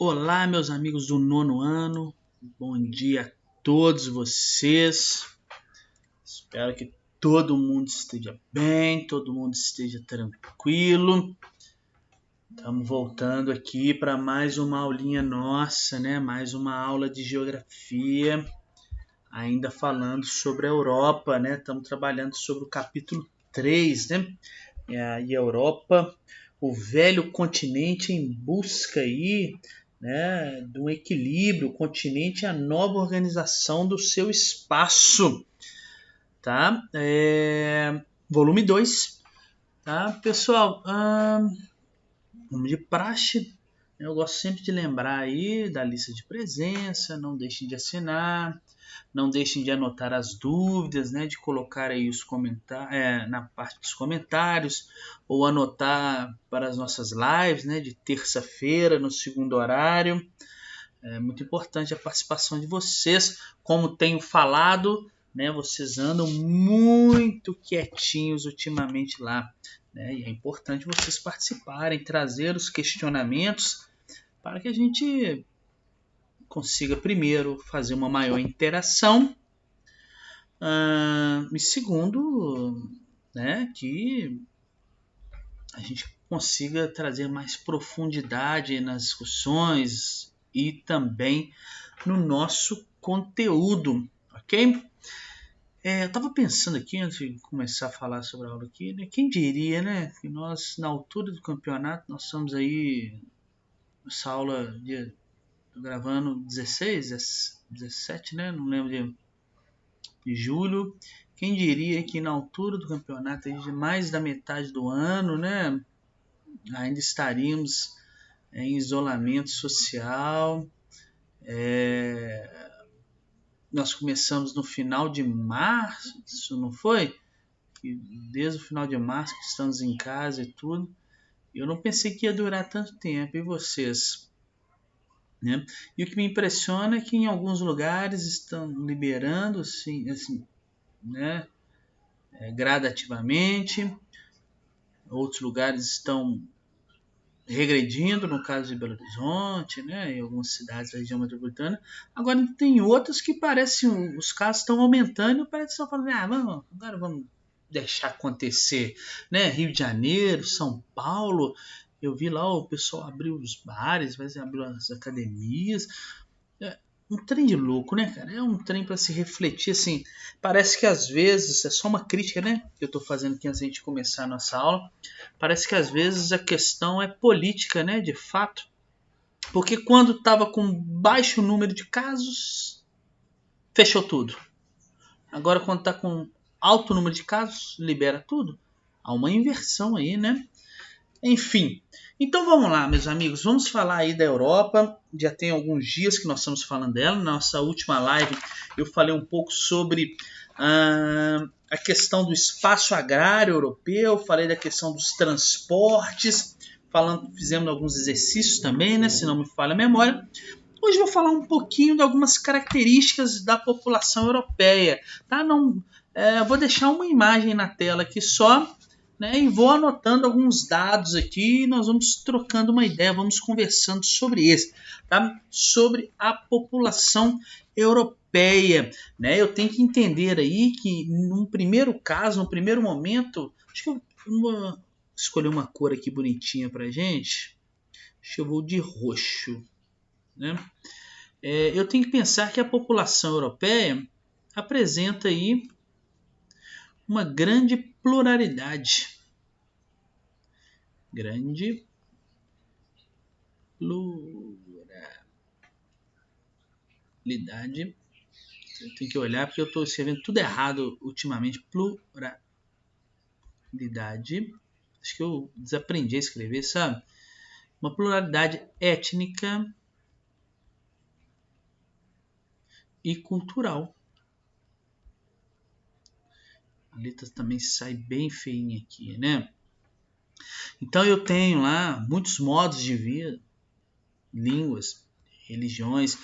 Olá, meus amigos do nono ano, bom dia a todos vocês. Espero que todo mundo esteja bem, todo mundo esteja tranquilo. Estamos voltando aqui para mais uma aulinha nossa, né? Mais uma aula de geografia, ainda falando sobre a Europa, né? Estamos trabalhando sobre o capítulo 3, né? E a Europa, o velho continente em busca aí, né, de um equilíbrio, o continente, a nova organização do seu espaço, tá? Volume 2, tá? Pessoal, vamos de praxe. Eu gosto sempre de lembrar aí da lista de presença, não deixem de assinar, não deixem de anotar as dúvidas, né, de colocar aí os comentários na parte dos comentários, ou anotar para as nossas lives, né, de terça-feira no segundo horário. É muito importante a participação de vocês. Como tenho falado, né, vocês andam muito quietinhos ultimamente lá, né, e é importante vocês participarem, trazer os questionamentos para que a gente consiga primeiro fazer uma maior interação e segundo, né, que a gente consiga trazer mais profundidade nas discussões e também no nosso conteúdo, ok? Eu estava pensando aqui, antes de começar a falar sobre a aula aqui, né, quem diria, né, que nós, na altura do campeonato, nós estamos aí, essa aula, gravando 16, 17, né, não lembro de julho. Quem diria que na altura do campeonato, aí, de mais da metade do ano, né, ainda estaríamos em isolamento social. Nós começamos no final de março, isso não foi? Desde o final de março que estamos em casa e tudo. Eu não pensei que ia durar tanto tempo, e vocês? Né? E o que me impressiona é que em alguns lugares estão liberando, assim, né, gradativamente, outros lugares estão regredindo, no caso de Belo Horizonte, né, em algumas cidades da região metropolitana. Agora tem outras que parecem, os casos estão aumentando e parece que estão falando, agora vamos deixar acontecer, né? Rio de Janeiro, São Paulo, eu vi lá o pessoal abriu os bares, vai abrir as academias. Um trem de louco, né, cara? É um trem para se refletir, assim. Parece que às vezes, é só uma crítica, né, que eu tô fazendo aqui antes de a gente começar a nossa aula. Parece que às vezes a questão é política, né, de fato. Porque quando estava com baixo número de casos, fechou tudo. Agora quando está com alto número de casos, libera tudo. Há uma inversão aí, né? Enfim, então vamos lá, meus amigos, vamos falar aí da Europa. Já tem alguns dias que nós estamos falando dela. Na nossa última live eu falei um pouco sobre a questão do espaço agrário europeu, falei da questão dos transportes, fizemos alguns exercícios também, né, se não me falha a memória. Hoje eu vou falar um pouquinho de algumas características da população europeia. Tá? Vou deixar uma imagem na tela aqui só, né, e vou anotando alguns dados aqui e nós vamos trocando uma ideia, vamos conversando sobre isso, tá? Sobre a população europeia, né? Eu tenho que entender aí que num primeiro caso, num primeiro momento, acho que eu vou escolher uma cor aqui bonitinha pra gente. Acho que eu vou de roxo, né? Eu tenho que pensar que a população europeia apresenta aí uma grande pluralidade. Grande pluralidade. Eu tenho que olhar porque eu estou escrevendo tudo errado ultimamente. Pluralidade. Acho que eu desaprendi a escrever, sabe? Uma pluralidade étnica e cultural. A letra também sai bem feinha aqui, né? Então eu tenho lá muitos modos de vida, línguas, religiões.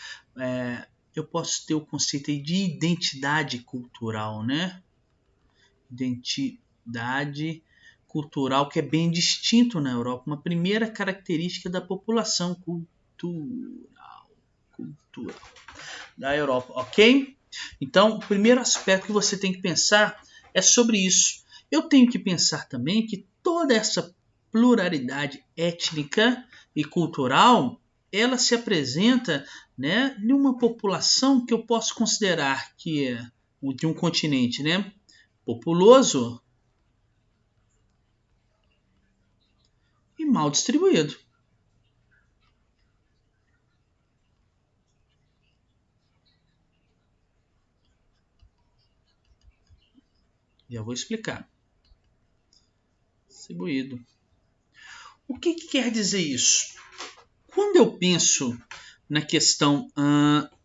Eu posso ter o conceito aí de identidade cultural, né? Identidade cultural que é bem distinto na Europa. Uma primeira característica da população cultural da Europa, ok? Então, o primeiro aspecto que você tem que pensar é sobre isso. Eu tenho que pensar também que toda essa pluralidade étnica e cultural, ela se apresenta, né, em uma população que eu posso considerar que é de um continente, né, populoso e mal distribuído. Já vou explicar. Distribuído. O que quer dizer isso? Quando eu penso na questão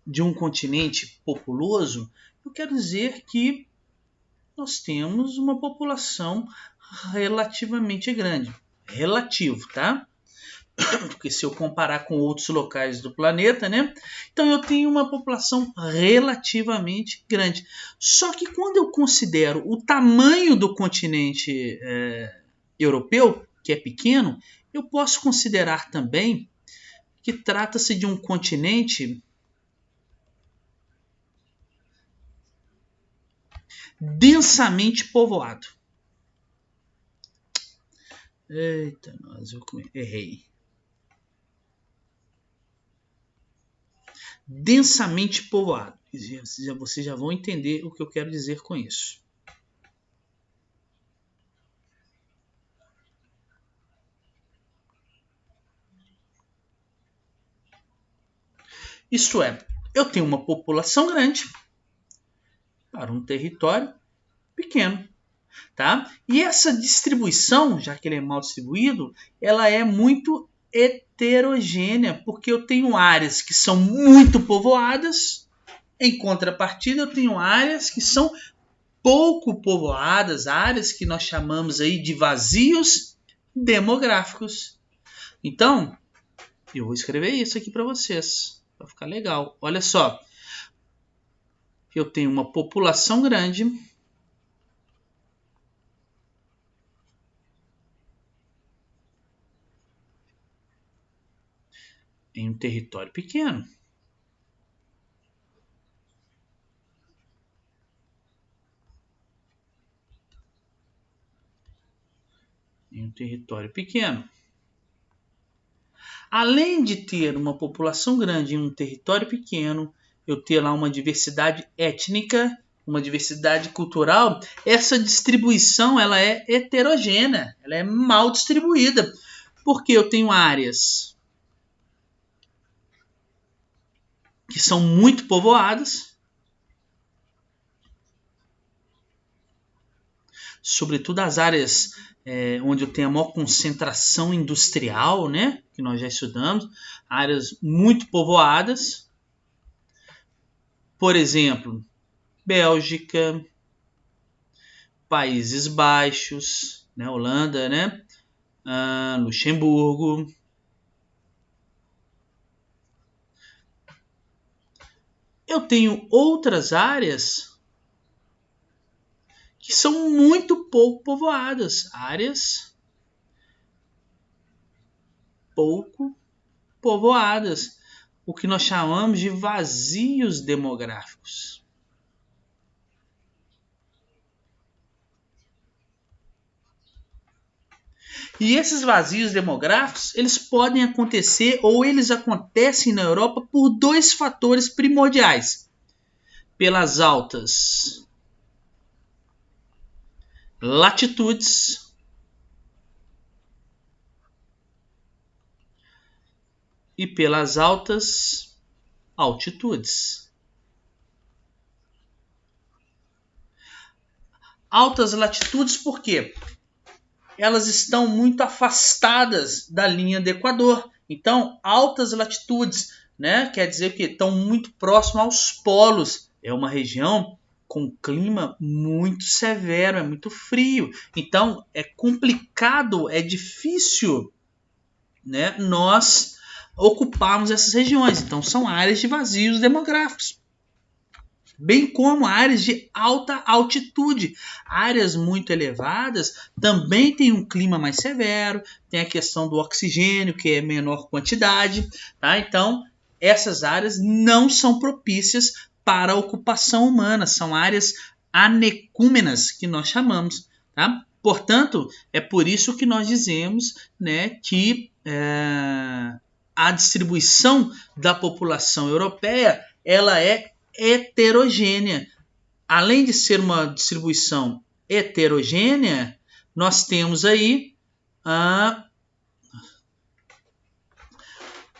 de um continente populoso, eu quero dizer que nós temos uma população relativamente grande. Relativo, tá? Porque se eu comparar com outros locais do planeta, né? Então eu tenho uma população relativamente grande. Só que quando eu considero o tamanho do continente europeu, que é pequeno, eu posso considerar também que trata-se de um continente densamente povoado. Eita, nós, eu errei. Densamente povoado. Vocês já vão entender o que eu quero dizer com isso. Isto é, eu tenho uma população grande para um território pequeno. Tá? E essa distribuição, já que ele é mal distribuído, ela é muito heterogênea, porque eu tenho áreas que são muito povoadas, em contrapartida eu tenho áreas que são pouco povoadas, áreas que nós chamamos aí de vazios demográficos. Então, eu vou escrever isso aqui para vocês, para ficar legal. Olha só, eu tenho uma população grande em um território pequeno. Em um território pequeno. Além de ter uma população grande em um território pequeno, eu ter lá uma diversidade étnica, uma diversidade cultural, essa distribuição ela é heterogênea, ela é mal distribuída, porque eu tenho áreas que são muito povoadas, sobretudo as áreas onde eu tenho a maior concentração industrial, né, que nós já estudamos, áreas muito povoadas, por exemplo, Bélgica, Países Baixos, né, Holanda, né, Luxemburgo. Eu tenho outras áreas que são muito pouco povoadas, áreas pouco povoadas, o que nós chamamos de vazios demográficos. E esses vazios demográficos, eles podem acontecer ou eles acontecem na Europa por dois fatores primordiais. Pelas altas latitudes e pelas altas altitudes. Altas latitudes por quê? Elas estão muito afastadas da linha do Equador. Então, altas latitudes, né, quer dizer que estão muito próximo aos polos. É uma região com clima muito severo, é muito frio. Então, é complicado, é difícil, né, nós ocuparmos essas regiões. Então, são áreas de vazios demográficos. bem como áreas de alta altitude. Áreas muito elevadas também têm um clima mais severo, tem a questão do oxigênio, que é menor quantidade, tá? Então, essas áreas não são propícias para a ocupação humana, são áreas anecúmenas, que nós chamamos, tá? Portanto, é por isso que nós dizemos, né, que a distribuição da população europeia ela é heterogênea. Além de ser uma distribuição heterogênea, nós temos aí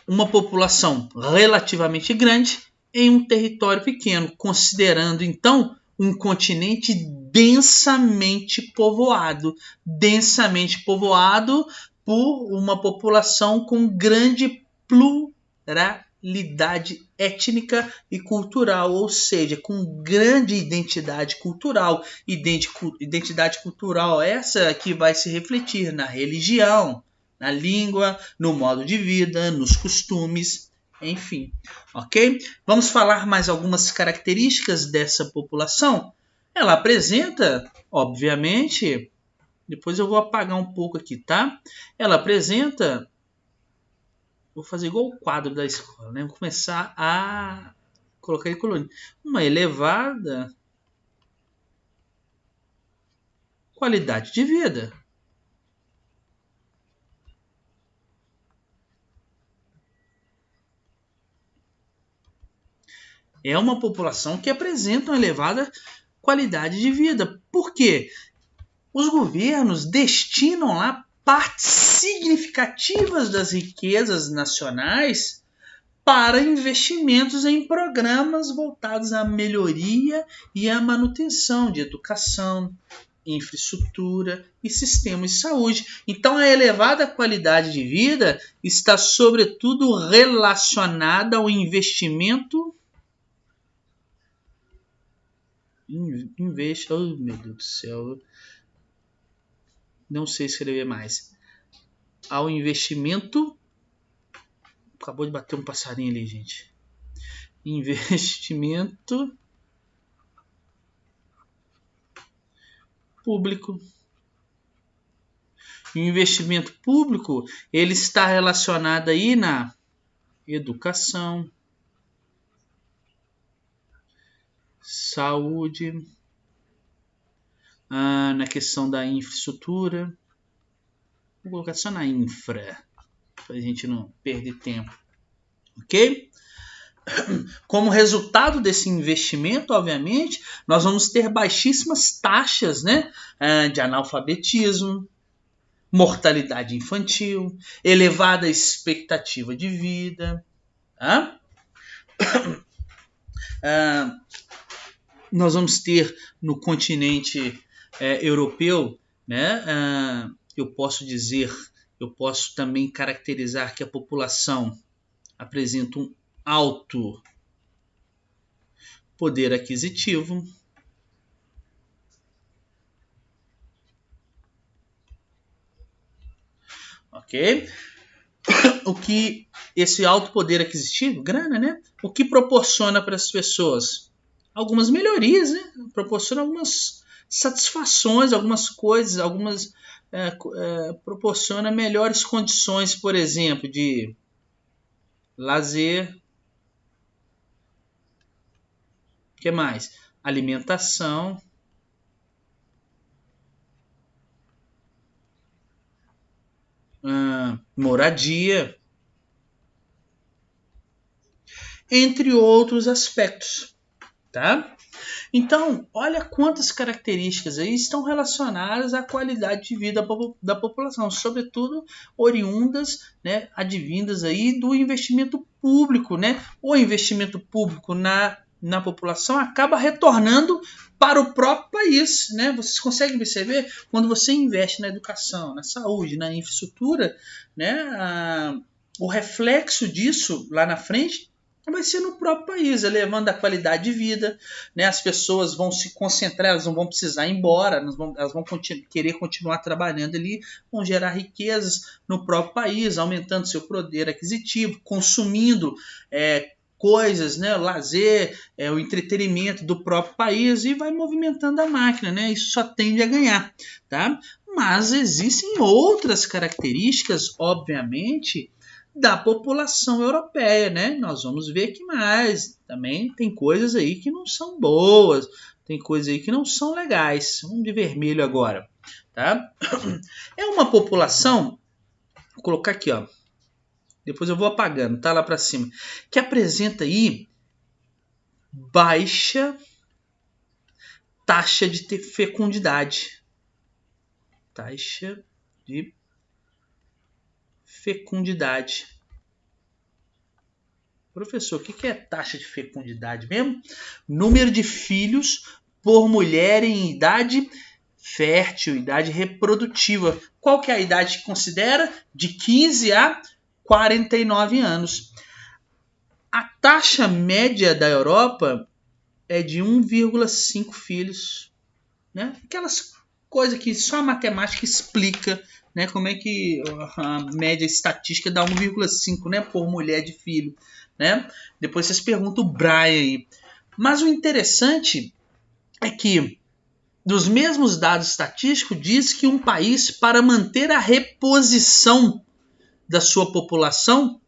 uma população relativamente grande em um território pequeno, considerando então um continente densamente povoado por uma população com grande pluralidade étnica e cultural, ou seja, com grande identidade cultural. Identidade cultural essa que vai se refletir na religião, na língua, no modo de vida, nos costumes, enfim, ok? Vamos falar mais algumas características dessa população. Ela apresenta, obviamente, depois eu vou apagar um pouco aqui, tá? Ela apresenta, vou fazer igual o quadro da escola, né? Vou começar a colocar em coluna. Uma elevada qualidade de vida. É uma população que apresenta uma elevada qualidade de vida. Por quê? Os governos destinam lá partes significativas das riquezas nacionais para investimentos em programas voltados à melhoria e à manutenção de educação, infraestrutura e sistemas de saúde. Então, a elevada qualidade de vida está, sobretudo, relacionada ao investimento. Oh, meu Deus do céu. Não sei escrever mais. Ao investimento. Acabou de bater um passarinho ali, gente. Investimento público. O investimento público ele está relacionado aí na educação, saúde, na questão da infraestrutura. Vou colocar só na infra, para a gente não perder tempo. Ok? Como resultado desse investimento, obviamente, nós vamos ter baixíssimas taxas, né, de analfabetismo, mortalidade infantil, elevada expectativa de vida. Tá? Nós vamos ter no continente europeu, né, eu posso também caracterizar que a população apresenta um alto poder aquisitivo, ok? O que esse alto poder aquisitivo, grana, né? O que proporciona para as pessoas? Algumas melhorias, né? Proporciona algumas satisfações, algumas coisas, proporciona melhores condições, por exemplo, de lazer. O que mais? Alimentação. Moradia, entre outros aspectos, tá? Então, olha quantas características aí estão relacionadas à qualidade de vida da população, sobretudo oriundas, né, advindas aí do investimento público, né? O investimento público na população acaba retornando para o próprio país, né? Vocês conseguem perceber? Quando você investe na educação, na saúde, na infraestrutura, né? O reflexo disso lá na frente vai ser no próprio país, elevando a qualidade de vida, né? As pessoas vão se concentrar, elas não vão precisar ir embora, elas vão querer continuar trabalhando ali, vão gerar riquezas no próprio país, aumentando seu poder aquisitivo, consumindo coisas, né? O lazer, o entretenimento do próprio país e vai movimentando a máquina, né? Isso só tende a ganhar, tá? Mas existem outras características, obviamente, da população europeia, né? Nós vamos ver que mais. Também tem coisas aí que não são boas, tem coisas aí que não são legais. Vamos de vermelho agora, tá? É uma população, vou colocar aqui, ó. Depois eu vou apagando, tá lá para cima, que apresenta aí baixa taxa de fecundidade. Taxa de fecundidade. Professor, o que é taxa de fecundidade mesmo? Número de filhos por mulher em idade fértil, idade reprodutiva. Qual que é a idade que considera? De 15 a 49 anos. A taxa média da Europa é de 1,5 filhos. Né? Aquelas coisas que só a matemática explica, né? Como é que a média estatística dá 1,5, né, por mulher de filho. Né? Depois vocês perguntam o Brian aí. Mas o interessante é que dos mesmos dados estatísticos diz que um país, para manter a reposição da sua população,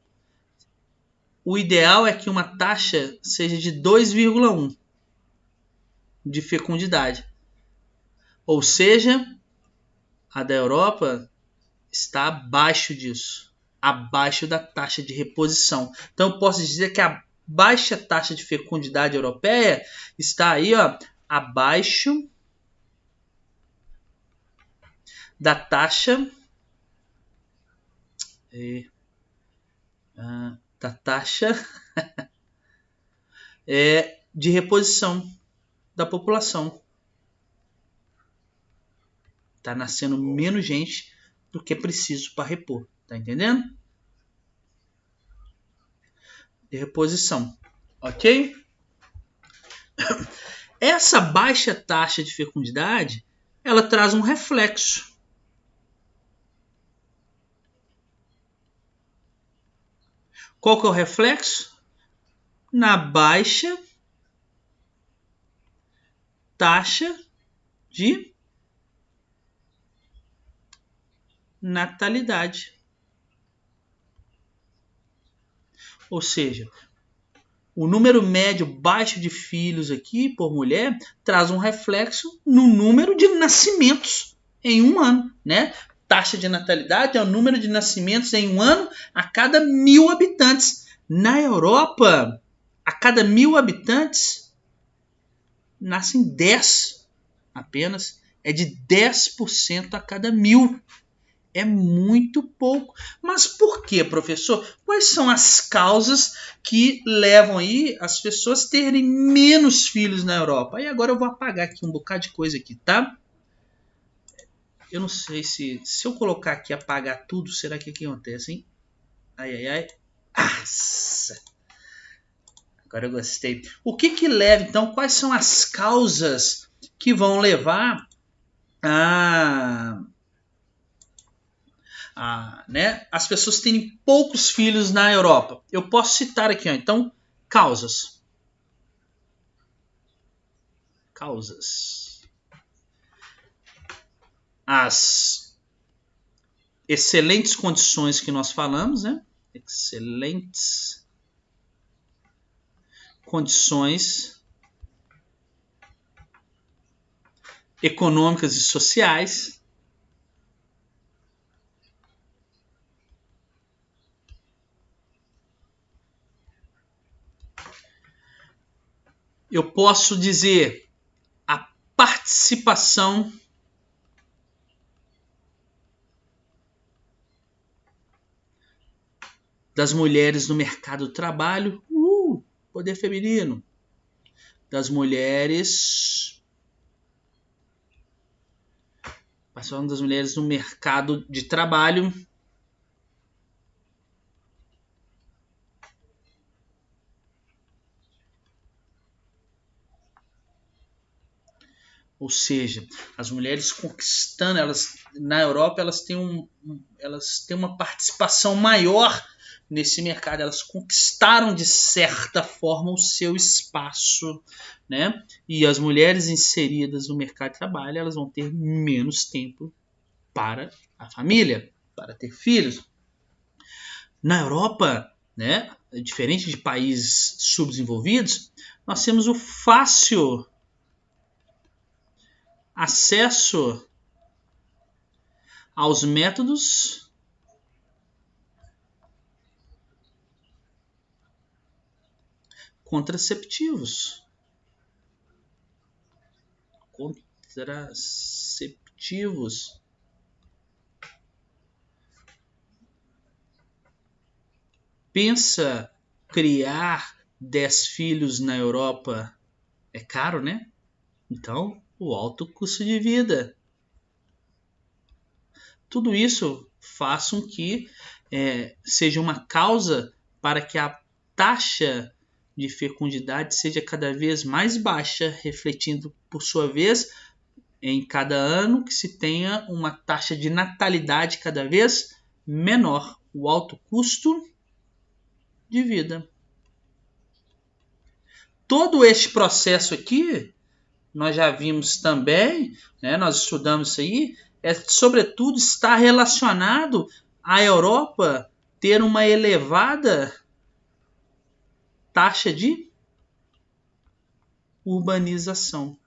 o ideal é que uma taxa seja de 2,1 de fecundidade. Ou seja, a da Europa está abaixo disso, abaixo da taxa de reposição. Então, eu posso dizer que a baixa taxa de fecundidade europeia está aí, ó, abaixo da taxa de reposição da população. Está nascendo menos gente do que é preciso para repor. Tá entendendo? De reposição. Ok? Essa baixa taxa de fecundidade, ela traz um reflexo. Qual que é o reflexo? Na baixa taxa de natalidade. Ou seja, o número médio baixo de filhos aqui por mulher traz um reflexo no número de nascimentos em um ano, né? Taxa de natalidade é o número de nascimentos em um ano a cada 1.000 habitantes. Na Europa, a cada 1.000 habitantes, nascem 10 apenas. É de 10% a cada 1.000. É muito pouco. Mas por que, professor? Quais são as causas que levam aí as pessoas a terem menos filhos na Europa? E agora eu vou apagar aqui um bocado de coisa aqui, tá? Eu não sei se eu colocar aqui apagar tudo, será que acontece, hein? Ai, ai, ai. Nossa. Agora eu gostei. O que leva, então, quais são as causas que vão levar né, as pessoas terem poucos filhos na Europa? Eu posso citar aqui, ó, então, causas. As excelentes condições que nós falamos, né? Excelentes condições econômicas e sociais. Eu posso dizer a participação das mulheres no mercado do trabalho, poder feminino, das mulheres, passando das mulheres no mercado de trabalho, ou seja, as mulheres conquistando, elas na Europa elas têm uma participação maior nesse mercado, elas conquistaram de certa forma o seu espaço, né? E as mulheres inseridas no mercado de trabalho, elas vão ter menos tempo para a família, para ter filhos. Na Europa, né, diferente de países subdesenvolvidos, nós temos o fácil acesso aos métodos contraceptivos. Pensa, criar 10 filhos na Europa é caro, né? Então, o alto custo de vida. Tudo isso faz com que seja uma causa para que a taxa de fecundidade seja cada vez mais baixa, refletindo, por sua vez, em cada ano que se tenha uma taxa de natalidade cada vez menor. O alto custo de vida. Todo este processo aqui, nós já vimos também, né, nós estudamos isso aí, sobretudo está relacionado à Europa ter uma elevada taxa de urbanização.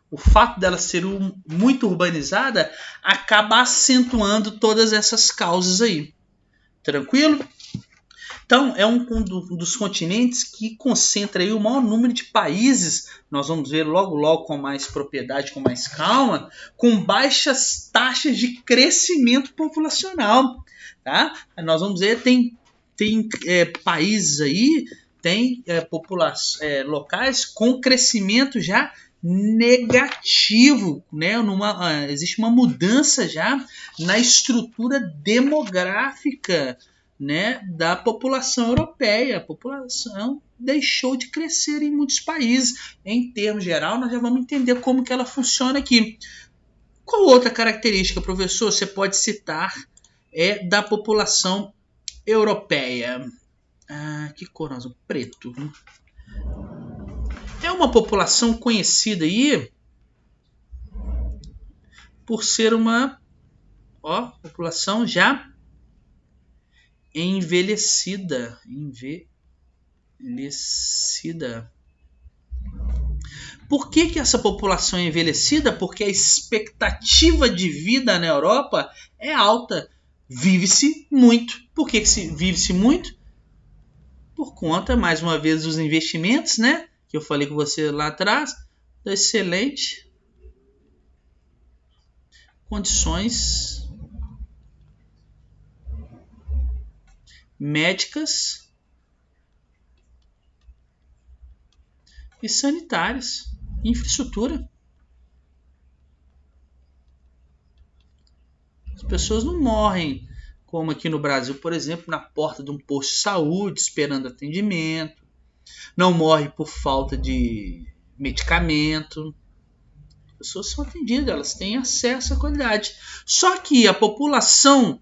O fato dela ser muito urbanizada acaba acentuando todas essas causas aí. Tranquilo? Então, é um dos continentes que concentra aí o maior número de países, nós vamos ver logo com mais propriedade, com mais calma, com baixas taxas de crescimento populacional. Tá? Nós vamos ver, tem países aí, tem locais com crescimento já negativo, né? Existe uma mudança já na estrutura demográfica, né, da população europeia. A população deixou de crescer em muitos países. Em termos geral, nós já vamos entender como que ela funciona aqui. Qual outra característica, professor, você pode citar da população europeia? Que cor azul? Preto. É uma população conhecida aí por ser uma população já envelhecida. Por que essa população é envelhecida? Porque a expectativa de vida na Europa é alta. Vive-se muito. Por que vive-se muito? Por conta, mais uma vez, dos investimentos, né? Que eu falei com você lá atrás, da excelente condições médicas e sanitárias, infraestrutura. As pessoas não morrem como aqui no Brasil, por exemplo, na porta de um posto de saúde esperando atendimento. Não morre por falta de medicamento. As pessoas são atendidas, elas têm acesso à qualidade. Só que a população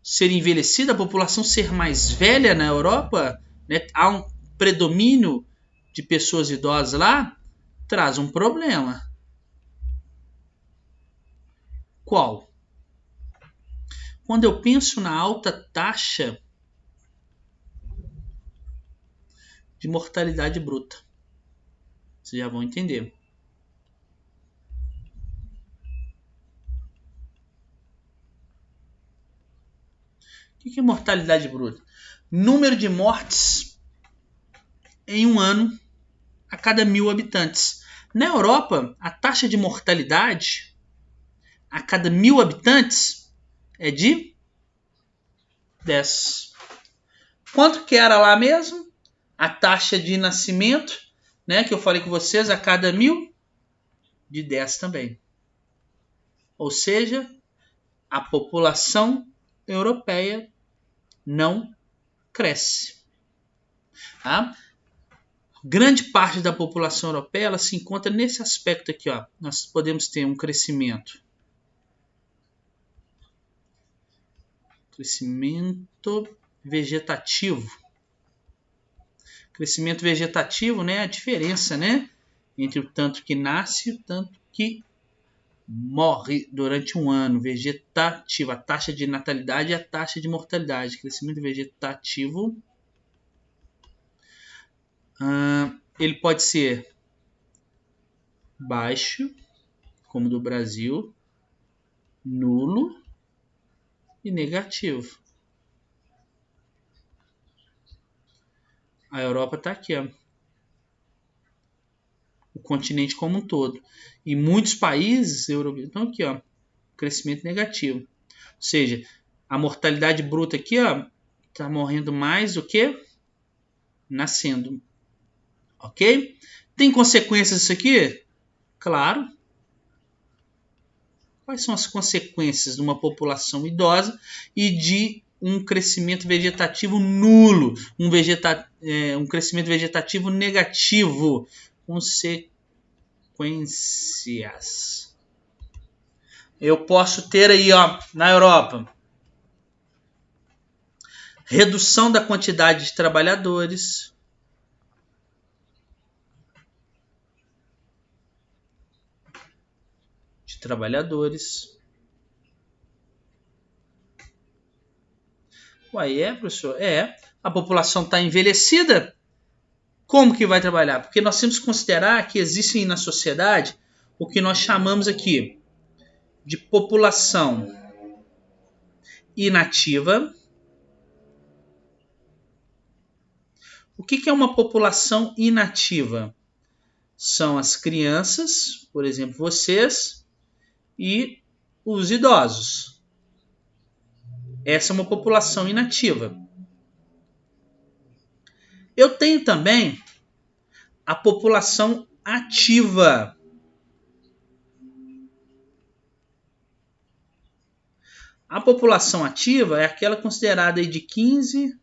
ser envelhecida, a população ser mais velha na Europa, né, há um predomínio de pessoas idosas lá, traz um problema. Qual? Quando eu penso na alta taxa de mortalidade bruta. Vocês já vão entender. O que é mortalidade bruta? Número de mortes em um ano a cada 1.000 habitantes. Na Europa, a taxa de mortalidade a cada 1.000 habitantes é de 10. Quanto que era lá mesmo? A taxa de nascimento, né, que eu falei com vocês, a cada 1.000, de 10 também. Ou seja, a população europeia não cresce. Tá? Grande parte da população europeia ela se encontra nesse aspecto aqui. Ó. Nós podemos ter um crescimento Crescimento vegetativo. Crescimento vegetativo, né? A diferença, né? Entre o tanto que nasce e o tanto que morre durante um ano. Vegetativo, a taxa de natalidade e a taxa de mortalidade. Crescimento vegetativo. Ele pode ser baixo, como do Brasil, nulo e negativo. A Europa está aqui, ó. O continente como um todo. E muitos países europeus estão aqui, ó, crescimento negativo. Ou seja, a mortalidade bruta aqui, ó, está morrendo mais do que nascendo. Ok? Tem consequências isso aqui? Claro. Quais são as consequências de uma população idosa e de um crescimento vegetativo nulo, um crescimento vegetativo negativo? Consequências. Eu posso ter aí, ó, na Europa, redução da quantidade de trabalhadores, Uai, professor? A população está envelhecida. Como que vai trabalhar? Porque nós temos que considerar que existem na sociedade o que nós chamamos aqui de população inativa. O que é uma população inativa? São as crianças, por exemplo, vocês, e os idosos. Essa é uma população inativa. Eu tenho também a população ativa. A população ativa é aquela considerada aí de 15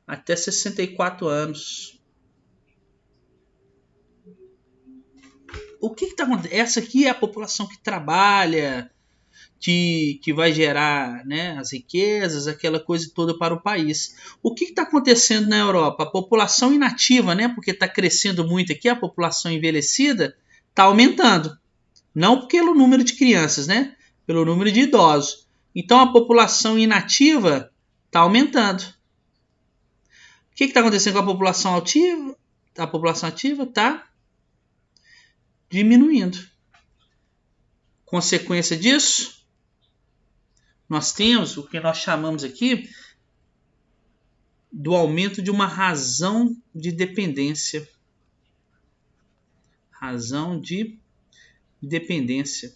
até 64 anos. O que está acontecendo? Essa aqui é a população que trabalha, que vai gerar, né, as riquezas, aquela coisa toda para o país. O que está acontecendo na Europa? A população inativa, né, porque está crescendo muito aqui, a população envelhecida está aumentando. Não pelo número de crianças, né, pelo número de idosos. Então a população inativa está aumentando. O que está acontecendo com a população ativa? A população ativa está diminuindo. Consequência disso, nós temos o que nós chamamos aqui do aumento de uma razão de dependência. Razão de dependência.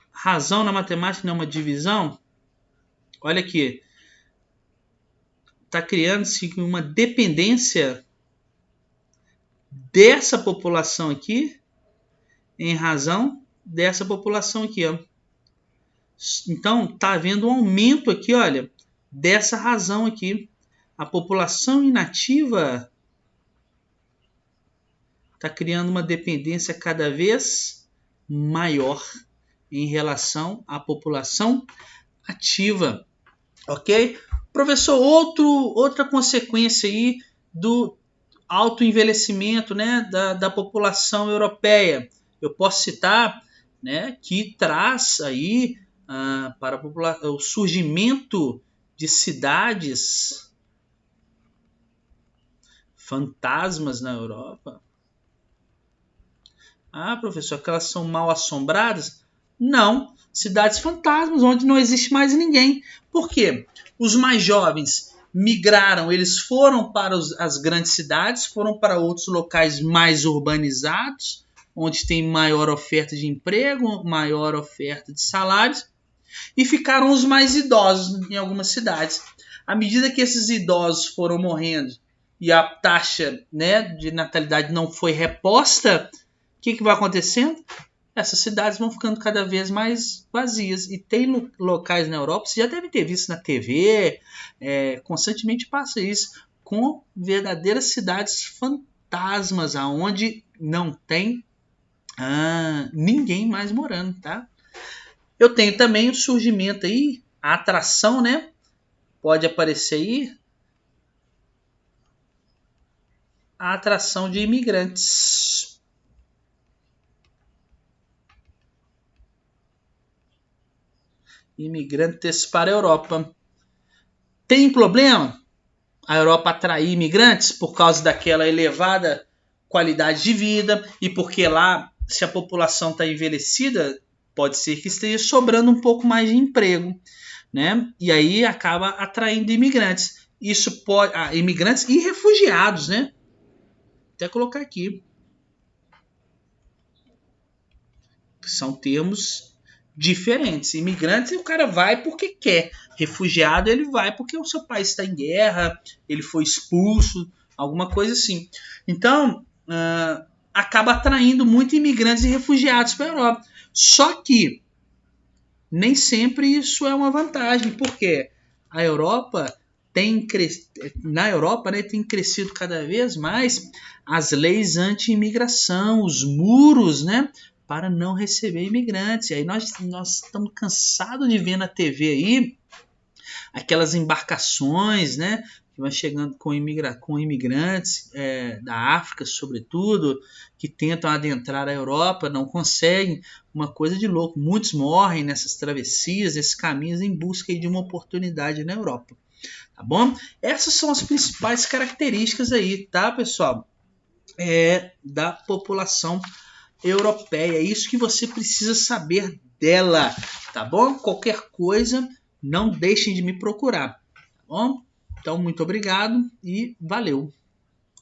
Razão na matemática não é uma divisão? Olha aqui. Está criando-se uma dependência dessa população aqui em razão dessa população aqui, ó. Então, está havendo um aumento aqui, olha, dessa razão aqui. A população inativa está criando uma dependência cada vez maior em relação à população ativa. Ok? Professor, outra consequência aí do alto envelhecimento, né, da população europeia. Eu posso citar, né, que traz aí para o surgimento de cidades fantasmas na Europa. Professor, que elas são mal assombradas? Não, cidades fantasmas onde não existe mais ninguém. Por quê? Os mais jovens migraram, eles foram para as grandes cidades, foram para outros locais mais urbanizados, onde tem maior oferta de emprego, maior oferta de salários, e ficaram os mais idosos em algumas cidades. À medida que esses idosos foram morrendo e a taxa, né, de natalidade não foi reposta, o que vai acontecendo? Essas cidades vão ficando cada vez mais vazias. E tem locais na Europa, você já deve ter visto na TV, constantemente passa isso, com verdadeiras cidades fantasmas, aonde não tem ninguém mais morando, tá? Eu tenho também o surgimento aí, a atração, né? Pode aparecer aí a atração de imigrantes. Imigrantes para a Europa. Tem problema a Europa atrair imigrantes por causa daquela elevada qualidade de vida e porque lá, se a população está envelhecida, pode ser que esteja sobrando um pouco mais de emprego, né? E aí acaba atraindo imigrantes. Isso pode, imigrantes e refugiados, né? Até colocar aqui, que são termos diferentes. Imigrantes, o cara vai porque quer. Refugiado, ele vai porque o seu país está em guerra, ele foi expulso, alguma coisa assim. Então, acaba atraindo muito imigrantes e refugiados para a Europa. Só que nem sempre isso é uma vantagem, porque a Europa na Europa, né, tem crescido cada vez mais as leis anti-imigração, os muros, né, para não receber imigrantes. E aí nós estamos cansados de ver na TV aí aquelas embarcações, né, que vai chegando com imigrantes da África, sobretudo, que tentam adentrar a Europa, não conseguem. Uma coisa de louco. Muitos morrem nessas travessias, nesses caminhos, em busca de uma oportunidade na Europa. Tá bom? Essas são as principais características aí, tá, pessoal? Da população europeia. É isso que você precisa saber dela, tá bom? Qualquer coisa, não deixem de me procurar, tá bom? Então, muito obrigado e valeu!